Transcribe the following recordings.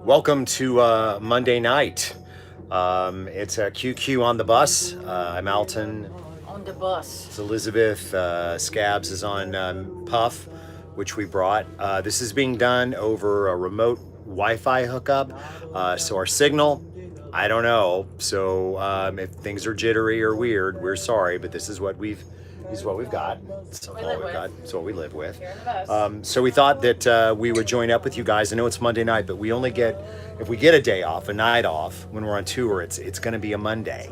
Welcome to Monday night. It's a QQ on the bus. I'm Alton. On the bus. It's Elizabeth. Scabs is on Puff, which we brought. This is being done over a remote Wi-Fi hookup. So our signal, I don't know. So if things are jittery or weird, we're sorry, but this is what we've got. It's all we've got. It's what we live with. Here on the bus. So we thought that we would join up with you guys. I know it's Monday night, but we only get, if we get a day off, a night off when we're on tour, it's going to be a Monday.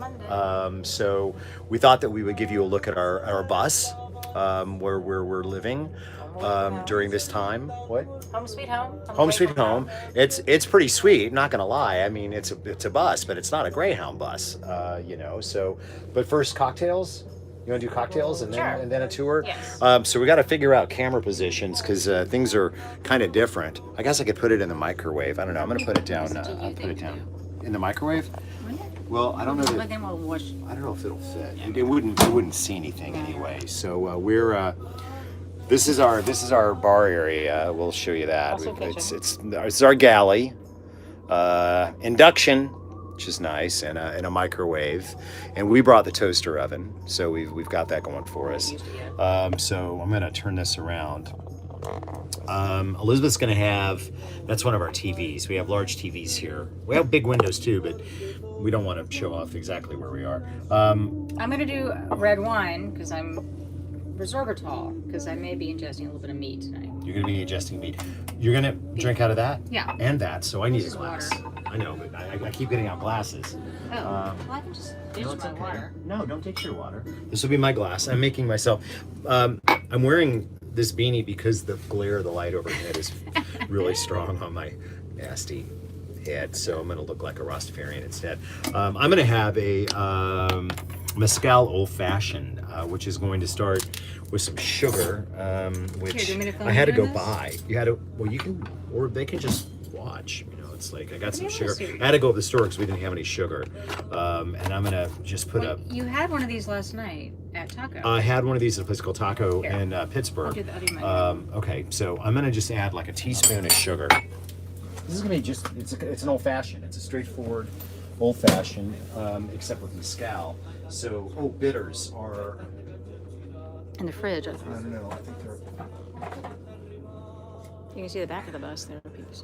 So we thought that we would give you a look at our bus, where we're living during this time. What? Home sweet home. Home sweet home. It's pretty sweet. Not gonna lie. I mean, it's a bus, but it's not a Greyhound bus. So, but first cocktails. You want to do cocktails and then Sure. and then a tour? Yes. So we got to figure out camera positions because things are kind of different. I guess I could put it in the microwave. I don't know. I'm gonna put it down. I'll put it down in the microwave. Well, I don't know. But then we'll wash. I don't know if it'll fit. It wouldn't see anything anyway. So we're. This is our bar area. We'll show you that. Also It's our galley. Induction, which is nice, and a microwave, and we brought the toaster oven, so we've got that going for us. So I'm gonna turn this around. Elizabeth's gonna have, that's one of our TVs. We have large TVs here. We have big windows too, but we don't want to show off exactly where we are. I'm gonna do red wine because I'm resveratrol because I may be ingesting a little bit of meat tonight. You're gonna be ingesting meat. You're gonna drink out of that? Yeah. And that, so I need a is glass. water. I know, but I keep getting out glasses. Oh, well, I can just ditch No, it's my okay. water. No, don't take your water. This will be my glass. I'm making myself. I'm wearing this beanie because the glare of the light overhead is really strong on my nasty head, so I'm going to look like a Rastafarian instead. I'm going to have a mezcal old fashioned, which is going to start with some sugar, which Here, do you want me to film I had to you go doing this? buy. You had to. Well, you can, or they can just watch. It's like I got some Yeah, sugar. sure. I had to go to the store because we didn't have any sugar, and I'm gonna just put Well, up. you had one of these last night at Taco. I had one of these at a place called Taco Here. in Pittsburgh. I'll do mine. Okay, so I'm gonna just add like a teaspoon of sugar. This is gonna be just, it's an old fashioned. It's a straightforward old fashioned, except with mezcal. So, bitters are, In the fridge. I don't know, I think they're You can see the back of the bus there, peeps.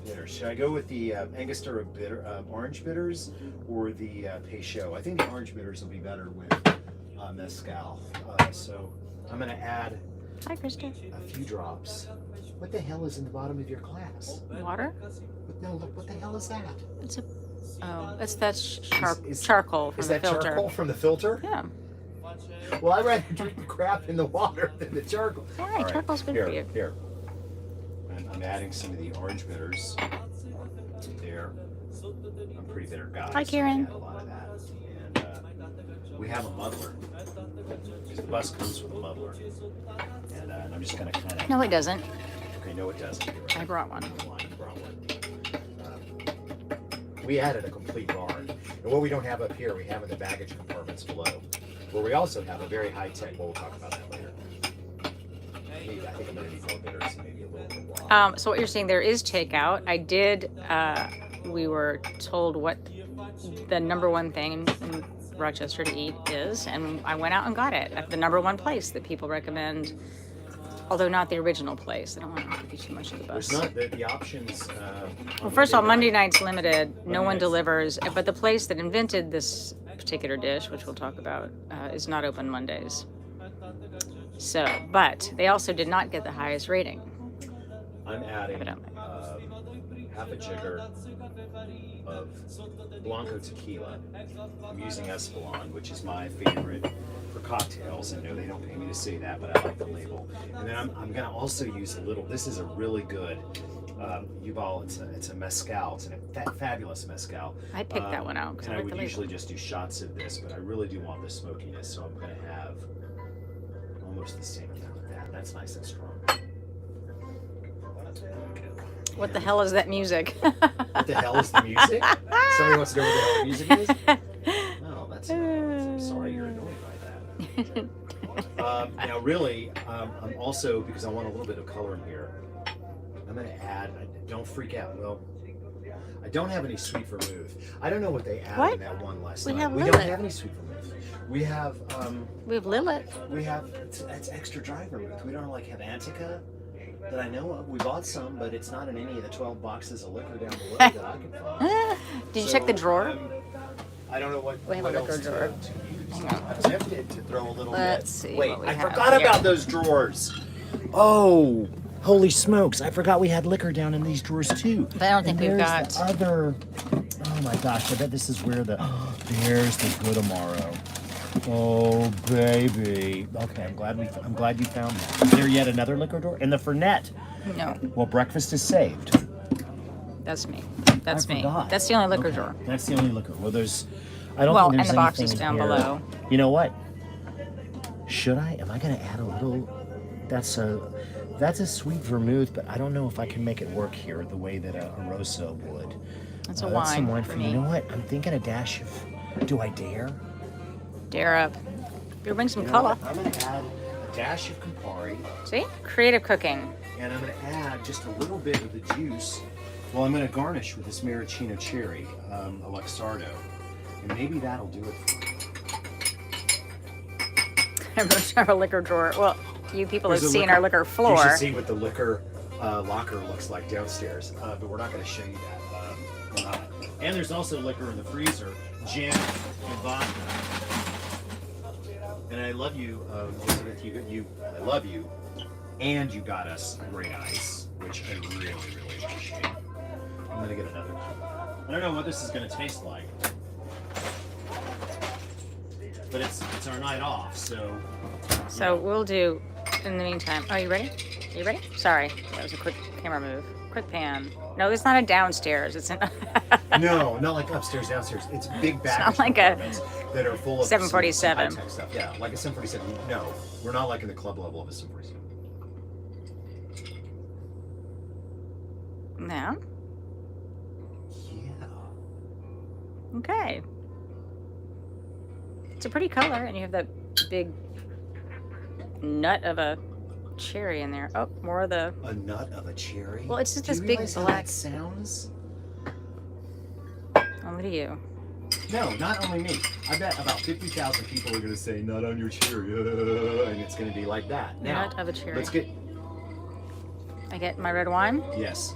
bitters. Should I go with the Angostura bitter, orange bitters or the Peychaud? I think the orange bitters will be better with mezcal. So I'm gonna add Hi, Krista. a few drops. What the hell is in the bottom of your glass? Water? No, look, what the hell is that? It's a. Oh, that's Is- charcoal from Is the that filter. charcoal from the filter? Yeah. Well, I'd rather drink the crap in the water than the charcoal. All right, charcoal's good here, for you. Here. And I'm adding some of the orange bitters there. I'm a pretty bitter guy. Hi, so Karen. I add a lot of that. And we have a muddler. Because the bus comes with a muddler. And I'm just going to kind of... No, it doesn't. Okay, no, it doesn't. You're right. I brought one. You brought one. We added a complete barn. And what we don't have up here, we have in the baggage compartments below. Where we also have a very high-tech, well, we'll talk about that later. I think I'm going to need more bitters and maybe a little bit of water. So what you're saying, there is takeout. I did, we were told what the number one thing in Rochester to eat is, and I went out and got it at the number one place that people recommend, although not the original place. I don't want to give too much of the bus. There's not the options. Well, first of all, Monday night's limited. No one delivers, but the place that invented this particular dish, which we'll talk about, is not open Mondays. So, but they also did not get the highest rating. I'm adding Evidently. half a jigger of Blanco tequila. I'm using Espolon, which is my favorite for cocktails. And no, they don't pay me to say that, but I like the label. And then I'm going to also use a little, this is a really good Yuval, it's a mezcal. It's a fabulous mezcal. I picked that one out because And I I like the would label. usually just do shots of this, but I really do want the smokiness, so I'm going to have almost the same amount of that. That's nice and strong. What the hell is that music? What the hell is the music? Somebody wants to know what the hell the music is? No, that's not. I'm sorry you're annoyed by that. Now, really, I'm also, because I want a little bit of color in here, I'm going to add, don't freak out, well, I don't have any sweet vermouth. I don't know what they added What? in that one last We night. have We don't Lillet. have any sweet vermouth. We have Lillet. it's extra dry vermouth. We don't like have Antica that I know of. We bought some, but it's not in any of the 12 boxes of liquor down below that I can find. Did you check the drawer? I don't know what. We have a what liquor else drawer. To use. Hang on. I'm tempted to throw a little Let's bit. see Wait, what we I have forgot here. about those drawers. Oh, holy smokes! I forgot we had liquor down in these drawers too. But I don't think we've got. The other. Oh my gosh! I bet this is where the. There's the good tomorrow. Oh baby. Okay, I'm glad you found that. Is there yet another liquor drawer? And the Fernet. No, Well, breakfast is saved. that's me. That's I me. forgot. That's the only liquor Okay, drawer. That's the only liquor. Well, there's. I don't Well, think and there's the boxes anything down here. below. You know what? Should I? Am I going to add a little? That's a sweet vermouth, but I don't know if I can make it work here the way that a Rosso would. That's a That's some wine wine for for me. you. You know what? I'm thinking a dash of. Do I dare? Dare up. You'll bring some You know color. what? I'm going to add a dash of Campari, See? Creative cooking. and I'm going to add just a little bit of the juice. Well, I'm going to garnish with this maraschino cherry, a Luxardo, and maybe that'll do it for me. Our liquor drawer. Well, you people have There's a seen our liquor You floor. should see what the liquor locker looks like downstairs, but we're not going to show you that. We're not. And there's also liquor in the freezer, gin and vodka. And I love you, Elizabeth. I love you, and you got us great ice, which I really, really appreciate. I'm going to get another. I don't know what this is going to taste like, but it's our night off, so. So we'll do, in the meantime. Oh, you ready? Are you ready? Sorry, that was a quick camera move. Quick pan. No, it's not a downstairs. It's an. No, not like upstairs, downstairs. It's big baggage not like a compartments that are full of 747. some high-tech stuff. Yeah, like a 747. No, we're not like in the club level of a 747. No. Yeah. Okay. It's a pretty color, and you have that big nut of a cherry in there. Oh, more of the. A nut of a cherry. Well, it's just Do this you big realize how black. that sounds. Only to you. No, not only me. I bet about 50,000 people are going to say "nut on your cherry," and it's going to be like that. Now, Nut of a cherry. let's get. I get my red wine, Yes,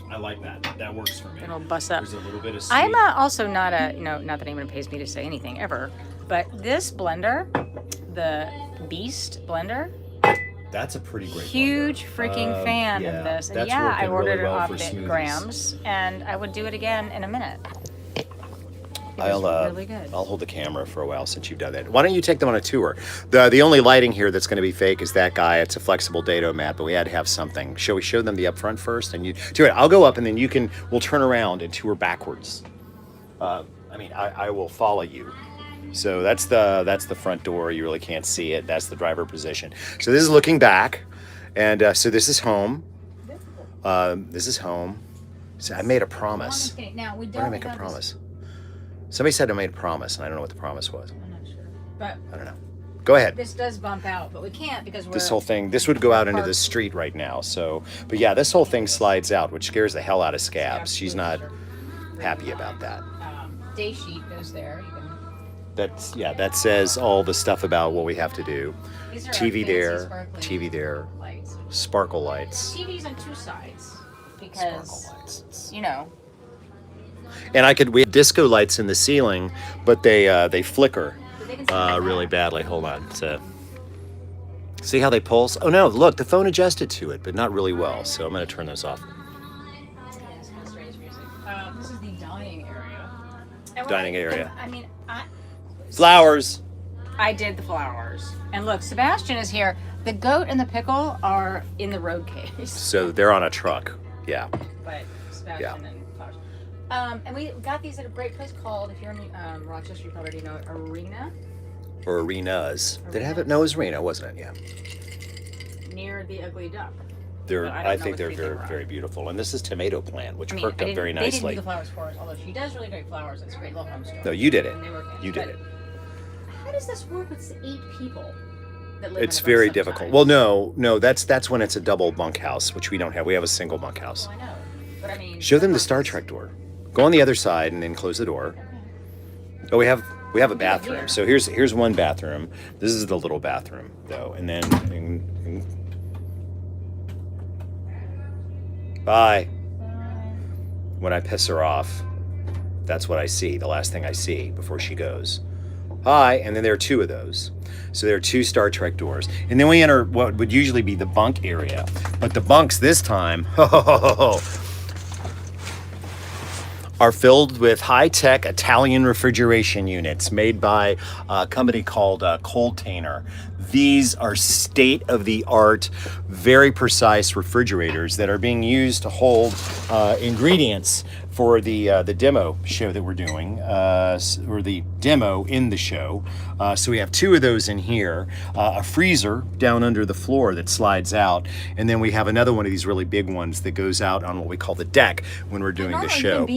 I like that. That works for me. and we'll bust up. There's a little bit of sweet. I'm also not a, not that anyone pays me to say anything ever, but this blender, the Beast blender, That's a pretty great. huge freaking fan yeah, of this. And that's yeah, I working ordered really it well off for the smoothies. grams, and I would do it again in a minute. It I'll was really good. I'll hold the camera for a while since you've done that. Why don't you take them on a tour? The only lighting here that's going to be fake is that guy. It's a flexible dado mat, but we had to have something. Shall we show them the up front first? And you do it. I'll go up, and then we'll turn around and tour backwards. I will follow you. So that's the front door. You really can't see it. That's the driver position. So this is looking back, and so this is home. This is home. So I made a promise. Now we Why did I make a promise? Somebody said I made a promise, and I don't know what the promise was. I'm not sure, but I don't know. Go ahead. this does bump out, but we can't because we're. This whole thing, this would go out into the parked. street right now. So, but yeah, this whole thing slides out, which scares the hell out of Scabs. She's not happy about that. Day sheet goes there. You can. That says all the stuff about what we have to do. These are our TV fancy there, sparkly TV there, lights. sparkle lights. TV's on two sides Sparkle because lights. And we have disco lights in the ceiling, but they flicker But they can see my really back. badly. Hold on. So, see how they pulse? Oh no, look, the phone adjusted to it, but not really well. So I'm going to turn those off. Yeah, it's kind of strange music. This is the dining area. And Dining area. Flowers. I did the flowers. And look, Sebastian is here. The goat and the pickle are in the road case. So they're on a truck. Yeah. But Sebastian and flowers. And we got these at a great place called, if you're in Rochester, you probably already know it, Arena, Or arenas. Did it have it? No, it was arena, wasn't it? Yeah. near the Ugly Duck. They're. But I don't I know think what they're street they very, were on. very beautiful. And this is tomato plant, which I mean, perked up very They didn't do nicely. the flowers for us, although she does really great flowers. It's a great little home store. No, you did it. And they were fancy. You did But it. How does this work with 8 people that live It's in a very bus difficult. sometimes? Well, no, that's when it's a double bunkhouse, which we don't have. We have a single bunkhouse. Well, I know. But I mean, Show them the Star Trek door. Go on the other side and then close the door. Oh, we have a bathroom. So here's one bathroom. This is the little bathroom though, and then bye. When I piss her off, that's what I see. The last thing I see before she goes. Hi, and then there are 2 of those. So there are 2 Star Trek doors. And then we enter what would usually be the bunk area. But the bunks this time are filled with high-tech Italian refrigeration units made by a company called Coltainer. These are state-of-the-art, very precise refrigerators that are being used to hold ingredients for the demo show that we're doing, or the demo in the show. So we have 2 of those in here, a freezer down under the floor that slides out, and then we have another one of these really big ones that goes out on what we call the deck when we're doing the show.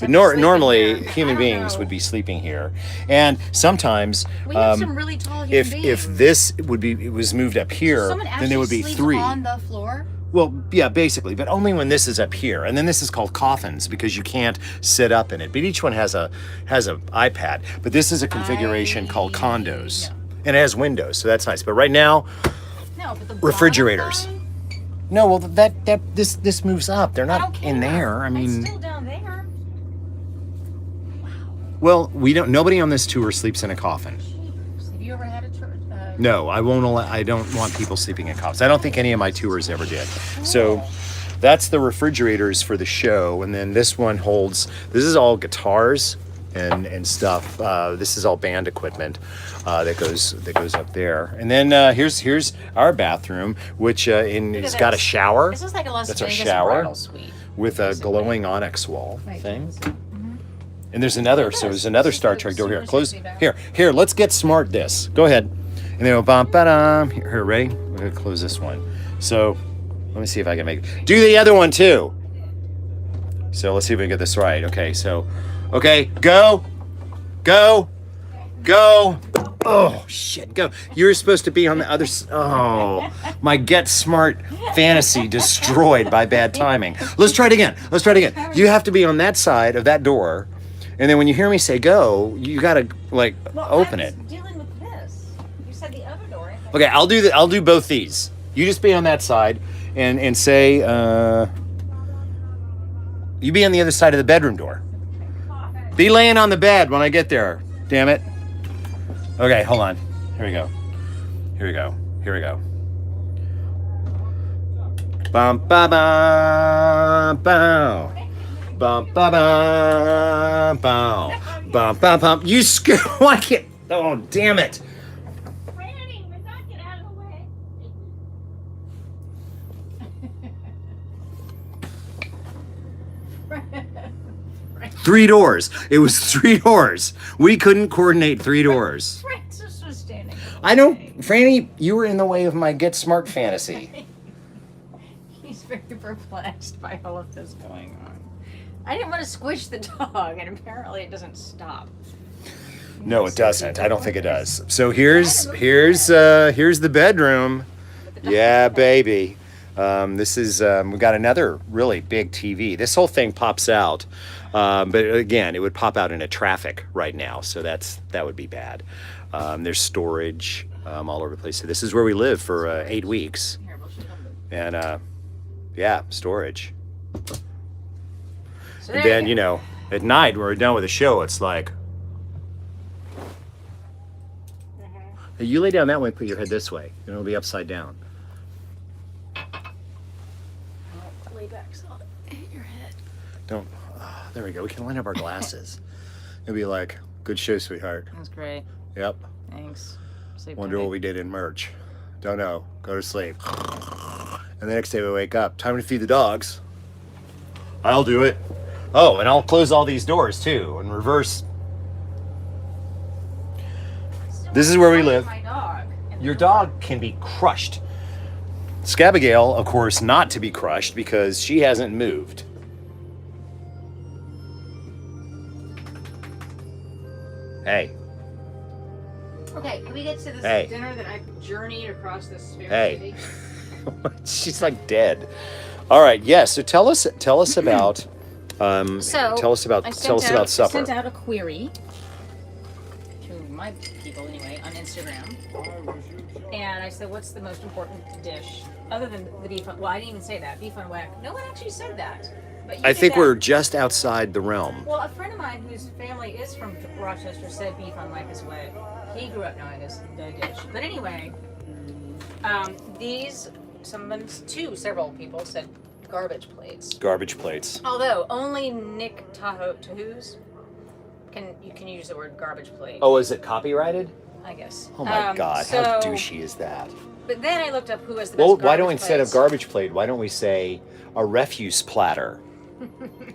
But normally human beings would be sleeping here, and sometimes We have some really tall human beings. if this was moved up here, then there would be 3 on the floor. Well, yeah, basically, but only when this is up here, and then this is called coffins because you can't sit up in it. But each one has a iPad. But this is a configuration called condos, and it has windows, so that's nice. But right now, No, but the refrigerators. bottom side? No, well, this moves up. They're I not don't in care. there. I mean, It's still down there. well, we don't. Nobody on this tour sleeps in a coffin. Have you ever had a church? No, I won't allow, I don't want people sleeping in coffins. I don't think any of my tours ever did. So that's the refrigerators for the show. And then this one holds, this is all guitars and stuff. This is all band equipment that goes up there. And then here's our bathroom, which it's got a shower. This is like a Las That's our Vegas shower bridal suite. with a glowing onyx wall Right. thing. And there's another, so there's another Star Trek door here. Close, here, let's get smart this. Go ahead. And then bum ba-dum. Here, ready? We're gonna close this one. So, let me see if I can make it. Do the other one too. So let's see if we can get this right. Okay, so, okay, go. Oh, shit, go. You're supposed to be on the other side. Oh, my get smart fantasy destroyed by bad timing. Let's try it again. You have to be on that side of that door. And then when you hear me say go, you gotta, like, open it. Dealing with this. You said the other door. Okay, I'll do both these. You just be on that side and say you be on the other side of the bedroom door. Be laying on the bed when I get there. Damn it. Okay, hold on. Here we go. Bum ba ba bow. Bum ba ba bow. Bum ba bum. You why can't? Oh, damn it. Get out of the way. 3 doors. It was 3 doors. We couldn't coordinate 3 doors. Francis was standing. I don't, Franny, you were in the way of my get smart fantasy. He's very perplexed by all of this going on. I didn't want to squish the dog, and apparently it doesn't stop. No, it doesn't. I don't think it does. So here's the bedroom. Yeah, baby. This is we've got another really big TV. This whole thing pops out, but again, it would pop out into traffic right now, so that would be bad. There's storage all over the place. So this is where we live for 8 weeks, and yeah, storage. So And then, you know, at night when we're done with the show, it's like, hey, you lay down that way and put your head this way, and it'll be upside down. lay back so hit your head. Don't. There we go. We can line up our glasses. It'll be like, good show, sweetheart. That's great. Yep. Thanks. Sleep Wonder tight. what we did in merch. Don't know. Go to sleep. And the next day we wake up. Time to feed the dogs. I'll do it. Oh, and I'll close all these doors too in reverse. This is where we live. My dog. Your dog can be crushed. Scabigail, of course, not to be crushed because she hasn't moved. Hey. Okay, can we get to this Hey. dinner that I journeyed across this fair Hey. city? She's like dead. All right, yes. So tell us about So tell us about supper. Sent out a query to my people anyway on Instagram, and I said, "What's the most important dish other than the beef?" Well, I didn't even say that beef on whack. No one actually said that. But I did think that. we're just outside the realm. Well, a friend of mine whose family is from Rochester said beef on whack is what he grew up knowing as the dish. But anyway, several people said garbage plates. Garbage plates. Although only Nick Tahoo's can use the word garbage plate. Oh, is it copyrighted? I guess. Oh my God, how douchey is that? But then I looked up who has the best Well, garbage why don't we, instead of plates. garbage plate, why don't we say a refuse platter?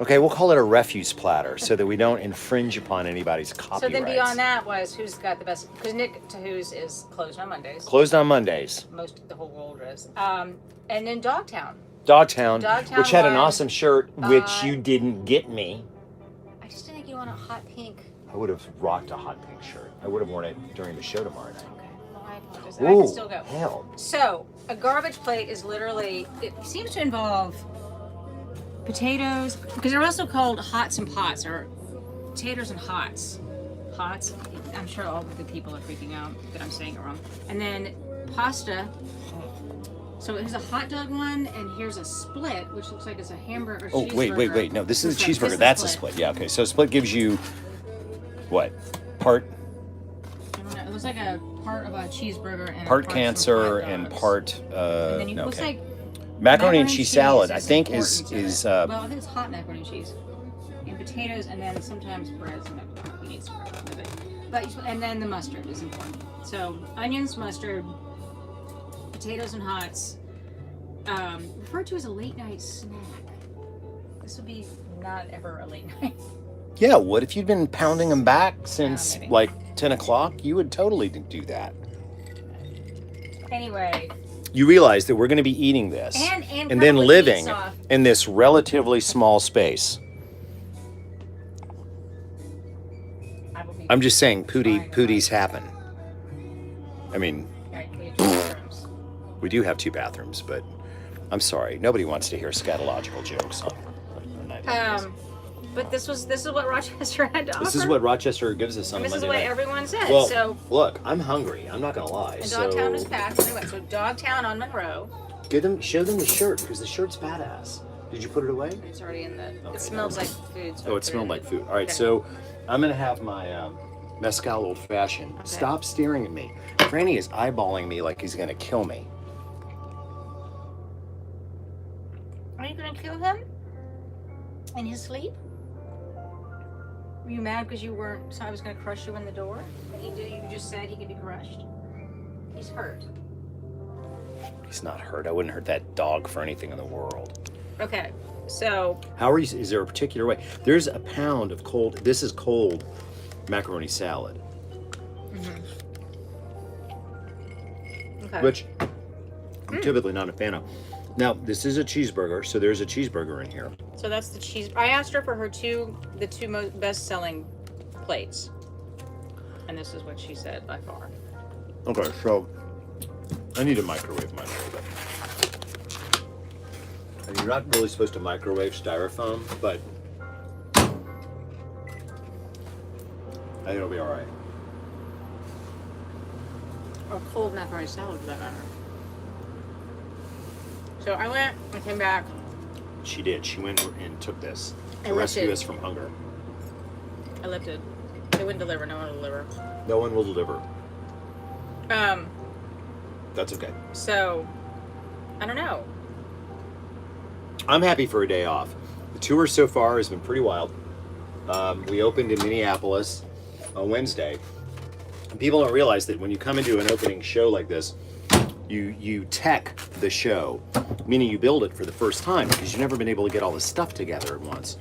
Okay, we'll call it a refuse platter so that we don't infringe upon anybody's copyrights. So then beyond that was who's got the best, because Nick Tahoo's is closed on Mondays. Closed on Mondays. Most of the whole world is. And then Dogtown. Dogtown, which had an won, awesome shirt, which you didn't get me. I just didn't think you want a hot pink. I would have rocked a hot pink shirt. I would have worn it during the show tomorrow night. Okay, well, I apologize. Ooh, I can still go. Hell. So, a garbage plate is literally, it seems to involve potatoes, because they're also called hots and pots, or potatoes and hots. Hots, I'm sure all of the people are freaking out that I'm saying it wrong. And then pasta. So here's a hot dog one, and here's a split, which looks like it's a hamburger or Oh, cheeseburger. wait. No, this is a Looks like cheeseburger. this That's is a split. Yeah, okay. So a split gives you what? Part I don't know. It looks like a part of a cheeseburger and part some cancer hot and dogs. part And then you no, looks okay. like Macaroni and cheese salad, I think important to is it. Well, I think it's hot macaroni and cheese. And potatoes, and then sometimes bread. Sometimes we need some bread with it. But and then the mustard is important. So onions, mustard, potatoes and hots. Referred to as a late night snack. This would be not ever a late night. Yeah, what if you'd been pounding them back since maybe. like 10 o'clock? You would totally do that. Anyway. You realize that we're going to be eating this And then probably living meats off. in this relatively small space. I will be I'm just saying, trying to pooties happen. I mean, Right, we have 2 bathrooms. we do have 2 bathrooms, but I'm sorry, nobody wants to hear scatological jokes on night like this. But this is what Rochester had to offer. This is what Rochester gives us on And a this is Monday what night. everyone said. Well, so look, I'm hungry. I'm not gonna lie. and So Dogtown is packed. Anyway, so Dogtown on Monroe. show them the shirt because the shirt's badass. Did you put it away? It's already in the. Okay, It smells like food. So Oh, it smelled like food. All right, Okay. so I'm gonna have my mezcal old fashioned. Okay. Stop staring at me. Franny is eyeballing me like he's gonna kill me. Are you gonna kill him? In his sleep? Were you mad because you weren't? So I was gonna crush you in the door. You just said he could be crushed. He's hurt. He's not hurt. I wouldn't hurt that dog for anything in the world. Okay, so How are you? Is there a particular way? There's a pound of cold. This is cold macaroni salad, okay. which I'm typically not a fan of. Now this is a cheeseburger, so there's a cheeseburger in here. So that's the cheese. I asked her for the two most best-selling plates, and this is what she said by far. Okay, so I need to microwave mine a little bit. And you're not really supposed to microwave styrofoam, but I think it'll be all right. Or cold macaroni salad for that matter. So I went and came back. She did. She went and took this I to rescue lifted. us from hunger. I lifted. They wouldn't deliver. No one will deliver. No one will deliver. Um. That's okay. So, I don't know. I'm happy for a day off. The tour so far has been pretty wild. We opened in Minneapolis on Wednesday. And people don't realize that when you come into an opening show like this, you tech the show, meaning you build it for the first time because you've never been able to get all the stuff together at once.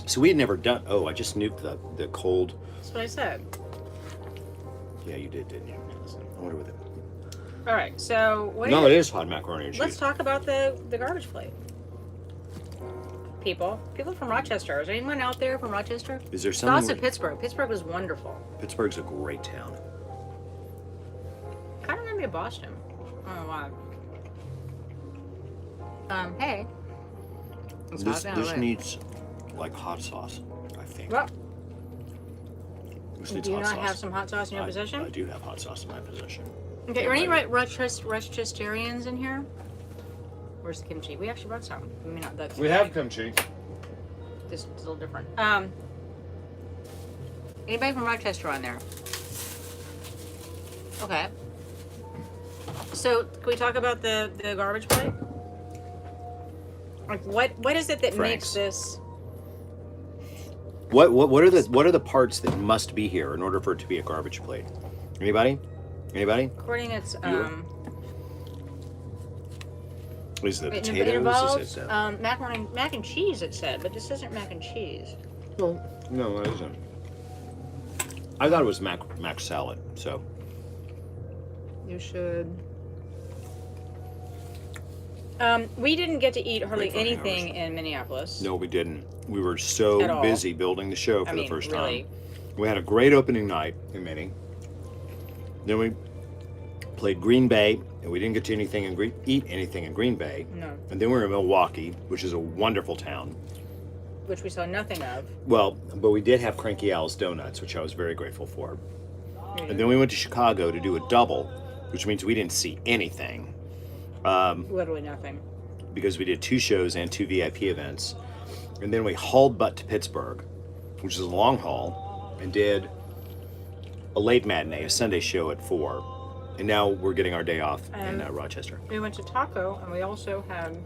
So we had never done. Oh, I just nuked the cold. That's what I said. Yeah, you did, didn't you? I wonder what. All right. So what? No, it is hot macaroni and cheese. Let's talk about the garbage plate. People from Rochester. Is there anyone out there from Rochester? Is there Thoughts something? of Pittsburgh. Pittsburgh was wonderful. Pittsburgh's a great town. Kind of reminded me of Boston. I don't know why. Hey. It's hot now, This right? needs like hot sauce, I think. Well, This do needs you hot not sauce. have some hot sauce in your possession? I do have hot sauce in my possession. Okay, are any Rochesterians in here? Where's the kimchi? We actually brought some. I mean, not that. We have kimchi. This is a little different. Anybody from Rochester on there? Okay. So, can we talk about the garbage plate? Like, what is it that makes Frank's. this? What are the parts that must be here in order for it to be a garbage plate? Anybody? According it's Is it the it potatoes? involves Is it mac and cheese. It said, but this isn't mac and cheese. No, it isn't. I thought it was mac salad. So You should. We didn't get to eat hardly Wait for anything hours. in Minneapolis. no, we didn't. We were At so all. busy building the show for I the mean, first really. time. We had a great opening night in Minnie. Then we played Green Bay, and we didn't get to eat anything in Green Bay. No, And then we were in Milwaukee, which is a wonderful town. which we saw nothing of. Well, but we did have Cranky Al's Donuts, which I was very grateful for. And then we went to Chicago to do a double, which means we didn't see anything Literally nothing. because we did 2 shows and 2 VIP events. And then we hauled butt to Pittsburgh, which is a long haul, and did a late matinee, a Sunday show at 4. And now we're getting our day off in Rochester. We went to Taco, and we also had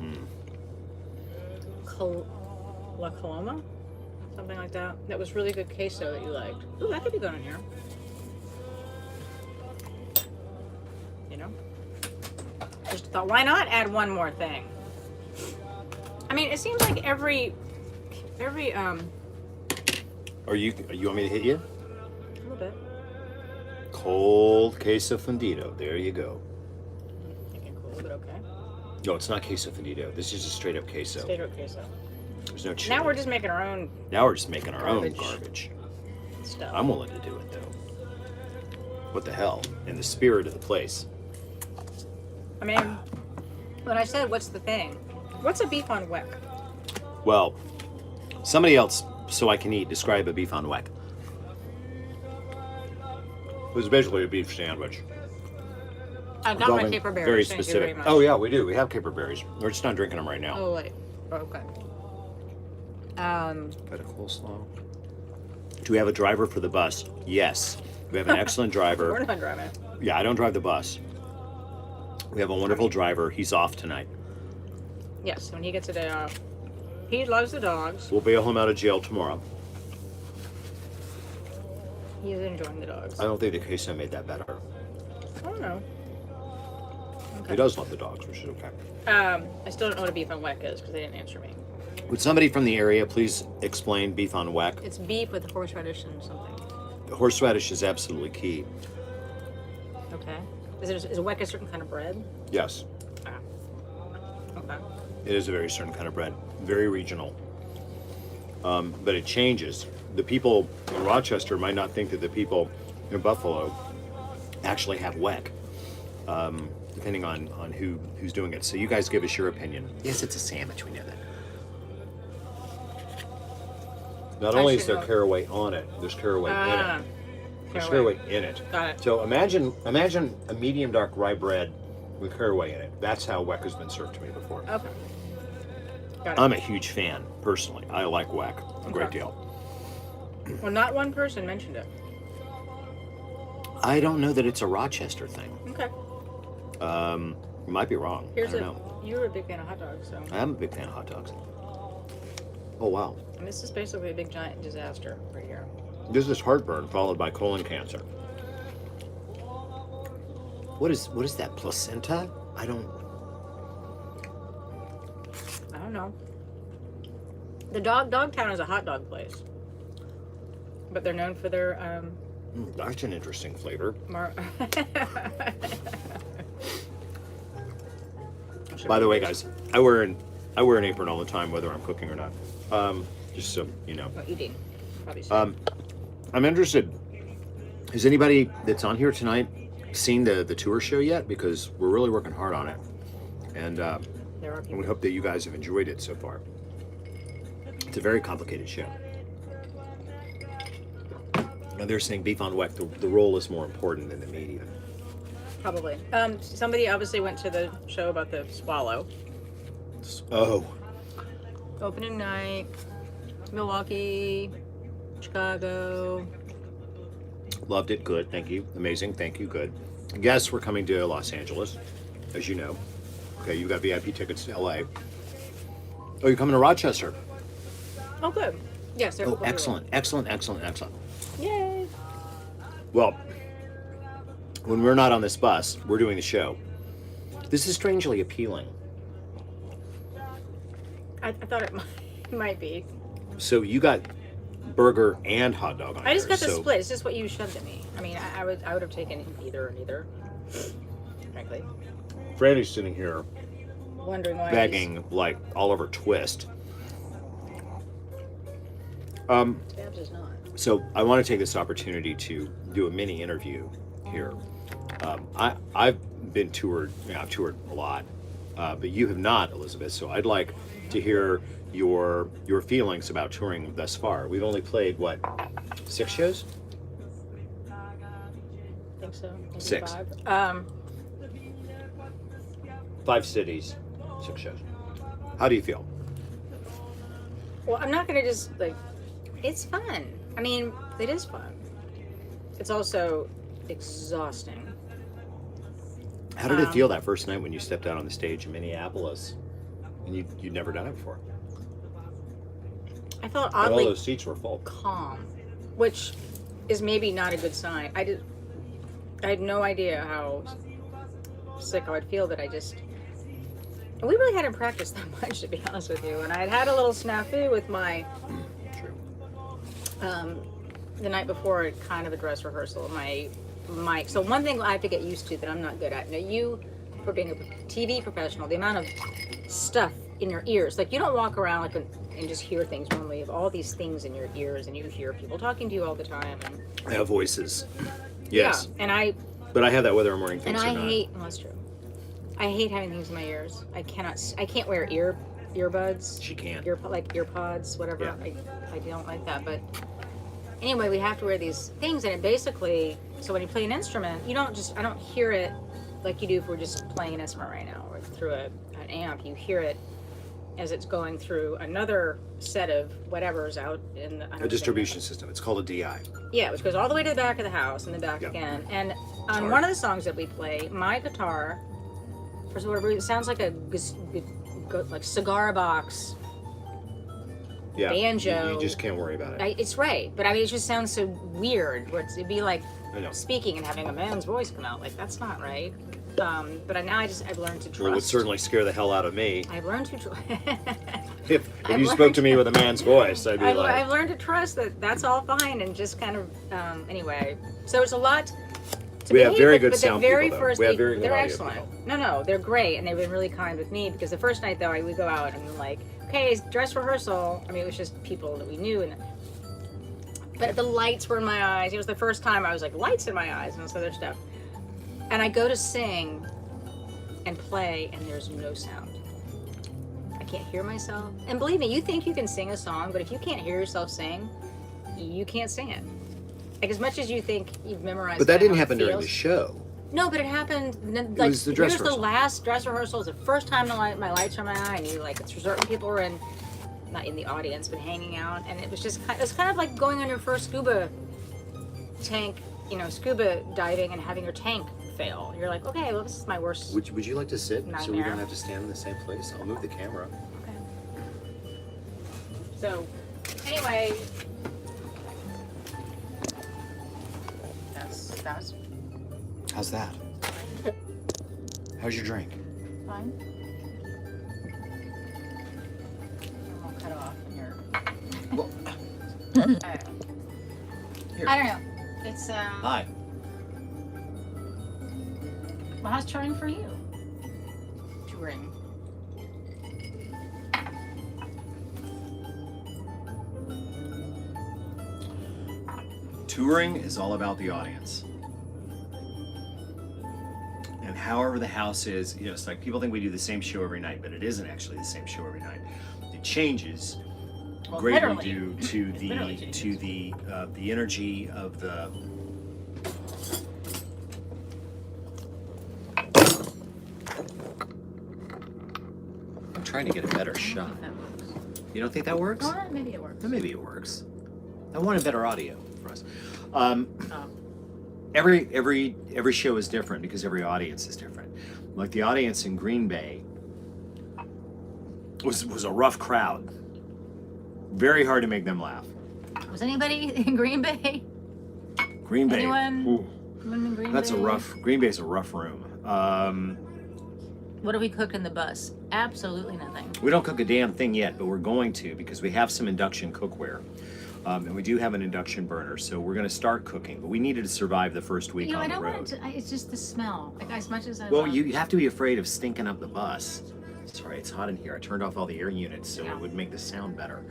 La Coloma, something like that. That was really good queso that you liked. Ooh, that could be going in here. You know, just thought, why not add one more thing? I mean, it seems like every You want me to hit you? a little bit. Cold queso fundido. There you go. Thinking cool, but okay. No, it's not queso fundido. This is just straight up queso. Straight up queso. There's no chili. Now we're just making our own Now we're just making our own Garbage. garbage. stuff. I'm willing to do it though. What the hell? In the spirit of the place. I mean, when I said, what's the thing? What's a beef on weck? Well, somebody else, so I can eat, describe a beef on weck. It was basically a beef sandwich. I got my Something caper berries. very Thank you specific. very much. Oh yeah, we do. We have caper berries. We're just not drinking them right now. Oh, wait. Oh, okay. Got a coleslaw. Do we have a driver for the bus? Yes. We have an excellent driver. We're not driving. Yeah, I don't drive the bus. We have a wonderful driver. He's off tonight. Yes, when he gets a day off. He loves the dogs. We'll bail him out of jail tomorrow. He's enjoying the dogs. I don't think the queso made that better. I don't know. He does love the dogs, which is okay. I still don't know what a beef on weck is because they didn't answer me. Would somebody from the area please explain beef on weck? It's beef with horseradish and something. The horseradish is absolutely key. Okay. Is weck a certain kind of bread? Yes, Ah. Okay. it is a very certain kind of bread, very regional. But it changes. The people in Rochester might not think that the people in Buffalo actually have weck, depending on who's doing it. So you guys give us your opinion. Yes, it's a sandwich. We know that. Not only is should there know. caraway on it, there's caraway in it. There's caraway in it. Got it. So imagine a medium dark rye bread with caraway in it. That's how weck has been served to me before. Okay. Got it. I'm a huge fan, personally. I like weck a great Okay. deal. Well, not one person mentioned it. I don't know that it's a Rochester thing. Okay. You might be wrong. I don't know. You were a big fan of hot dogs, so. I am a big fan of hot dogs. Oh wow. And this is basically a big giant disaster right here. This is heartburn followed by colon cancer. What is that placenta? I don't know. The Dogtown is a hot dog place, but they're known for their that's an interesting flavor. By the way, guys, I wear an apron all the time, whether I'm cooking or not. Just so you know. Well, eating, obviously. I'm interested. Has anybody that's on here tonight seen the tour show yet? Because we're really working hard on it, and there are we people. hope that you guys have enjoyed it so far. It's a very complicated show. Now they're saying beef on weck, the roll is more important than the meat even. Probably. Somebody obviously went to the show about the swallow. Oh. Opening night, Milwaukee, Chicago. Loved it. Good. Thank you. Amazing. Thank you. Good. Guests were coming to Los Angeles, as you know. Okay, you got VIP tickets to LA. Oh, you're coming to Rochester. Oh, good. Yes. Oh, excellent. Excellent. Excellent. Excellent. Yay. Well, when we're not on this bus, we're doing the show. This is strangely appealing. I thought it might be. So you got burger and hot dog on I just yours, got the so split. It's just what you shoved at me. I mean, I would have taken either or neither. Frankly. Franny's sitting here Wondering why. begging like Oliver Twist. Tabs is not. So I want to take this opportunity to do a mini interview here. I've been toured. I've toured a lot, but you have not, Elizabeth. So I'd like to hear your feelings about touring thus far. We've only played what, 6 shows? I think so. Maybe 6. 5. 5 cities, 6 shows. How do you feel? Well, I'm not gonna just like. It's fun. I mean, it is fun. It's also exhausting. How did it feel that first night when you stepped out on the stage in Minneapolis, and you'd never done it before? I felt And all oddly those seats were full. calm, which is maybe not a good sign. I had no idea how sick I would feel, but and we really hadn't practiced that much, to be honest with you. And I had a little snafu with my, the night before, kind of a dress rehearsal, my mic. So one thing I have to get used to that I'm not good at. Now you, for being a TV professional, the amount of stuff in your ears, like you don't walk around like and just hear things normally. You have all these things in your ears, and you hear people talking to you all the time. And I have voices. Yes. Yeah, and But I have that whether I'm wearing things and or I not. hate. Well, that's true. I hate having things in my ears. I can't wear earbuds. She can. Earpods, whatever. Yeah. I don't like that. But anyway, we have to wear these things, and it basically. So when you play an instrument, I don't hear it like you do if we're just playing an instrument right now, or through an amp. You hear it as it's going through another set of whatever's out in the. A distribution system. It's called a DI. Yeah, which goes all the way to the back of the house and then back Yep. again. And on hard. one of the songs that we play, my guitar, for whatever reason, it sounds like like cigar box. Yeah. Banjo. You just can't worry about it. It's right, but I mean, it just sounds so weird. It'd be like I know. speaking and having a man's voice come out. Like that's not right. But I've learned to trust. Well, it would certainly scare the hell out of me I've learned to trust. if I've you learned spoke to me with a man's voice. I'd be I've like, learned to trust that that's all fine and just kind of anyway. So it's a lot. To We have behave, very but good the sound very people, though. first We have week, very good they're audio excellent. people. No, they're great, and they've been really kind with me because the first night though, we go out and I'm like, okay, dress rehearsal. I mean, it was just people that we knew, but the lights were in my eyes. It was the first time I was like, lights in my eyes and this other stuff. And I go to sing and play, and there's no sound. I can't hear myself. And believe me, you think you can sing a song, but if you can't hear yourself sing, you can't sing it. Like as much as you think you've memorized. but that how didn't it happen during feels. the show. No, but it happened. Like, was the dress here's the rehearsal. last dress rehearsal. It was the first time my lights were in my eye. I knew like certain people were not in the audience, but hanging out, and it was kind of like going on your first scuba diving and having your tank fail. You're like, okay, well, this is my worst. Would you like to sit so we Nightmare. don't have to stand in the same place? I'll move the camera. Okay. So, anyway, that's How's that? How's your drink? fine. I'll cut off when you're. Well, here. I don't know. It's Hi. Well, how's touring for you? Touring. Touring is all about the audience. And however the house is, it's like people think we do the same show every night, but it isn't actually the same show every night. It changes Well, greatly literally. due to Literally the energy of the. I'm trying to get a better shot. That works. You don't think that works? Well, maybe it works. Well, maybe it works. I wanted better audio for us. Oh. Every show is different because every audience is different. Like the audience in Green Bay was a rough crowd. Very hard to make them laugh. Was anybody in Green Bay? Green Bay. Anyone? Ooh, Anyone in Green that's Bay? a rough. Green Bay's a rough room. What have we cooked in the bus? Absolutely nothing. We don't cook a damn thing yet, but we're going to because we have some induction cookware. And we do have an induction burner, so we're going to start cooking. But we needed to survive the first week You know, on I the don't road. want it to. It's just the smell. Like as much as I. Well, love, you have to be afraid of stinking up the bus. Sorry, it's hot in here. I turned off all the air units so Yeah. it would make the sound better.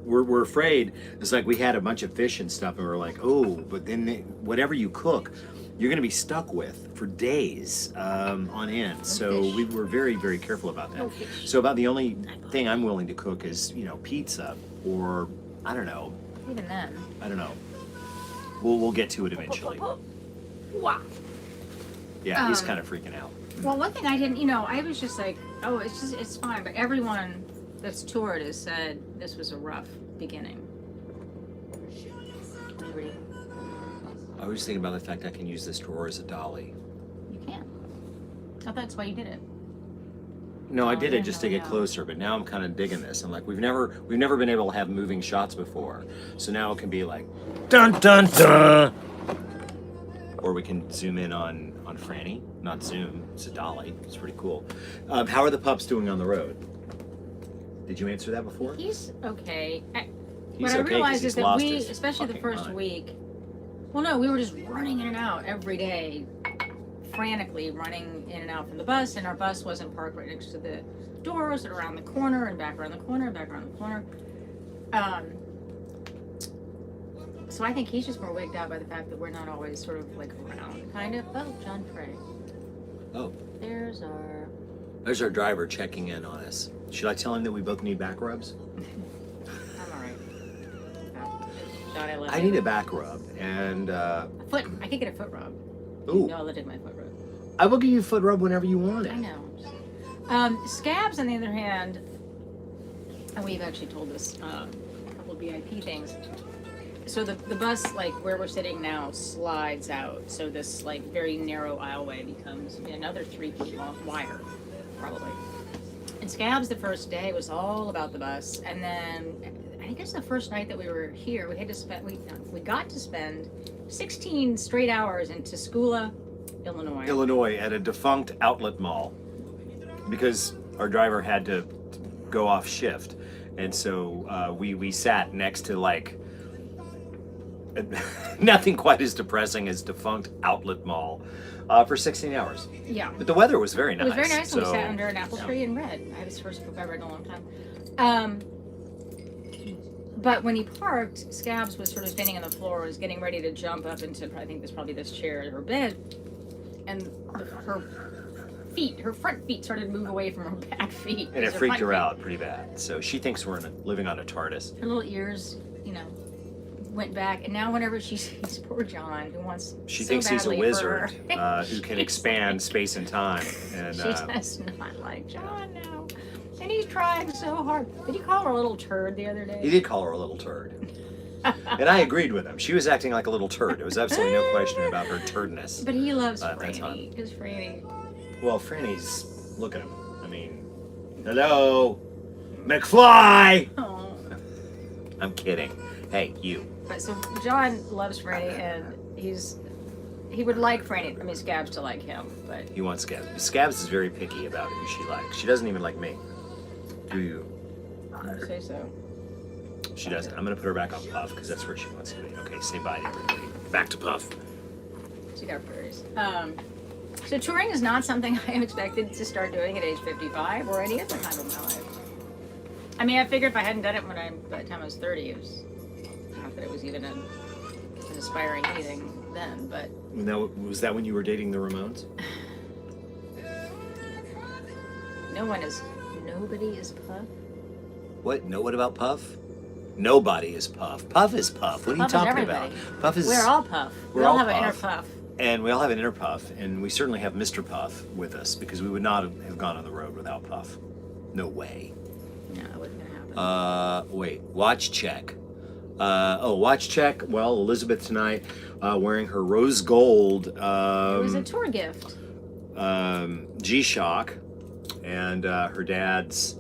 We're afraid. It's like we had a bunch of fish and stuff, and we're like, oh, but then whatever you cook, you're going to be stuck with for days on end. So fish. we were very, very careful about that. No fish. So about the only thing I'm willing to cook is, pizza or I don't know. Even then. I don't know. We'll get to it eventually. Wow. Yeah, he's kind of freaking out. Well, one thing I didn't, I was just like, oh, it's fine. But everyone that's toured has said this was a rough beginning. Liberty. I was thinking about the fact I can use this drawer as a dolly. You can. I thought that's why you did it. No, I Oh, did yeah, it just to no, get no. closer, but now I'm kind of digging this. I'm like, we've never been able to have moving shots before, so now it can be like, dun dun dun, or we can zoom in on Franny, not zoom. It's a dolly. It's pretty cool. How are the pups doing on the road? Did you answer that before? He's okay. He's What I okay 'cause realized he's is that lost we, his especially the fucking first mind. week, well, no, we were just running in and out every day, frantically running in and out from the bus, and our bus wasn't parked right next to the doors, and around the corner, and back around the corner, and back around the corner. So I think he's just more wigged out by the fact that we're not always sort of like around, kind of. Oh, John Frey. Oh, There's our there's our driver checking in on us. Should I tell him that we both need back rubs? I'm alright. John, I love I you. need a back rub, and A foot. I could get a foot rub. ooh, No, I did my foot rub. I will give you a foot rub whenever you want it. I know. Scabs, on the other hand, and we've actually told this a couple of VIP things. So the bus, like where we're sitting now, slides out. So this like very narrow aisleway becomes another 3 feet long, wider, probably. And Scabs the first day was all about the bus, and then I think it's the first night that we were here. We had to spend we got to spend 16 straight hours in Tuscula, Illinois. Illinois at a defunct outlet mall because our driver had to go off shift, and so we sat next to like nothing quite as depressing as defunct outlet mall for 16 hours. Yeah. But the weather was very It nice. was very nice. So, We sat under an apple tree and read. I had his first book I read in a long time. But when he parked, Scabs was sort of standing on the floor, was getting ready to jump up into, I think this probably this chair, her bed, and her front feet started to move away from her back feet. and it Her freaked front her feet- out pretty bad. So she thinks we're living on a TARDIS. Her little ears, went back, and now whenever she sees poor John, who wants She so thinks he's a badly wizard for her, who can expand space and time. And she does not like John now. And he's trying so hard. Did you call her a little turd the other day? he did call her a little turd. And I agreed with him. She was acting like a little turd. There was absolutely no question about her turdness. But he loves That's Franny. Because Franny. Well, Franny's, look at him. I mean, hello, McFly! Oh. I'm kidding. Hey, you. But so John loves Franny, and he would like Franny. I mean, Scabs to like him, but He wants Scabs. Scabs is very picky about who she likes. She doesn't even like me. Do you? I don't say so. She doesn't. I'm going to put her back on Puff because that's where she wants to be. Okay, say bye to everybody. Back to Puff. She got prairies. So touring is not something I am expected to start doing at age 55 or any other time of my life. I mean, I figured if I hadn't done it by the time I was 30, it was not that it was even an aspiring anything then, but Was that when you were dating the Ramones? nobody is Puff. What? No, what about Puff? Nobody is Puff. Puff is Puff. What are you Puff is talking everybody. about? Puff is. We're all Puff. We're We all all have an inner Puff. Puff. And we all have an inner Puff, and we certainly have Mr. Puff with us because we would not have gone on the road without Puff. No way. No, it wasn't gonna happen. Wait. Watch check. Watch check. Well, Elizabeth tonight wearing her rose gold. It was a tour gift. G-Shock, and her dad's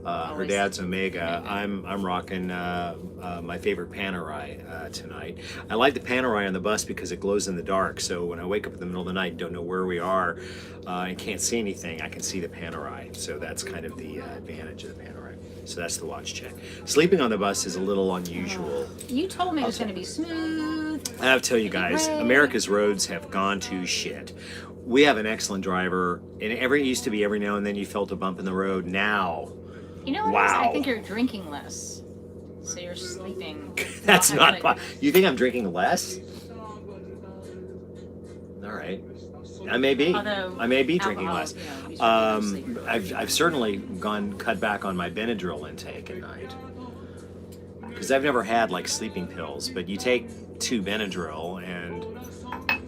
Omega. I'm rocking my favorite Panerai tonight. I like the Panerai on the bus because it glows in the dark. So when I wake up in the middle of the night and don't know where we are and can't see anything, I can see the Panerai. So that's kind of the advantage of the Panerai. So that's the watch check. Sleeping on the bus is a little unusual. You told me it was going to be smooth. I have to tell you guys, America's roads have gone to shit. We have an excellent driver, and it used to be every now and then you felt a bump in the road. Now, You know what wow. it is? I think you're drinking less. So you're sleeping. That's not fun. You think I'm drinking less? All right. I may be. Although I may be drinking alcohol, less. you know, you should I've certainly cut back on my Benadryl intake at night. Because I've never had like sleeping pills, but you take 2 Benadryl and,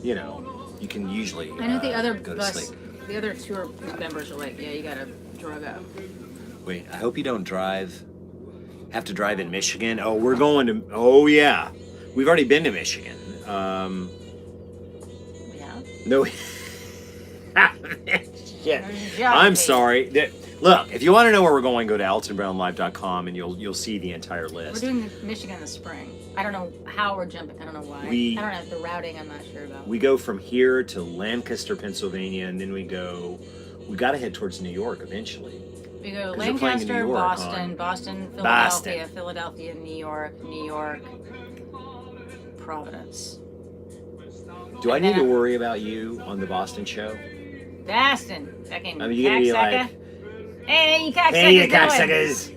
you know, you can usually I know the other go to bus, sleep. the other tour members are like, yeah, you gotta drug up. Wait, I hope you don't have to drive in Michigan. Oh, we're going to, oh yeah. We've already been to Michigan. Yeah. No. Shit. Yeah, I'm okay. sorry. Look, if you want to know where we're going, go to AltonBrownLive.com and you'll see the entire We're list. doing Michigan in the spring. I don't know how we're jumping. I don't know why. We- I don't know the routing. I'm not sure about. We go from here to Lancaster, Pennsylvania, and then we got to head towards New York eventually. We go 'Cause you're playing in New Lancaster, York Boston, on- Boston, Philadelphia, Boston. Philadelphia, New York, Providence. Do I And need then to worry about you on the Boston show? Boston. Fucking I mean, you're gonna be cocksucker. like, Hey, you cocksuckers. "Hey, you going?" cocksuckers!"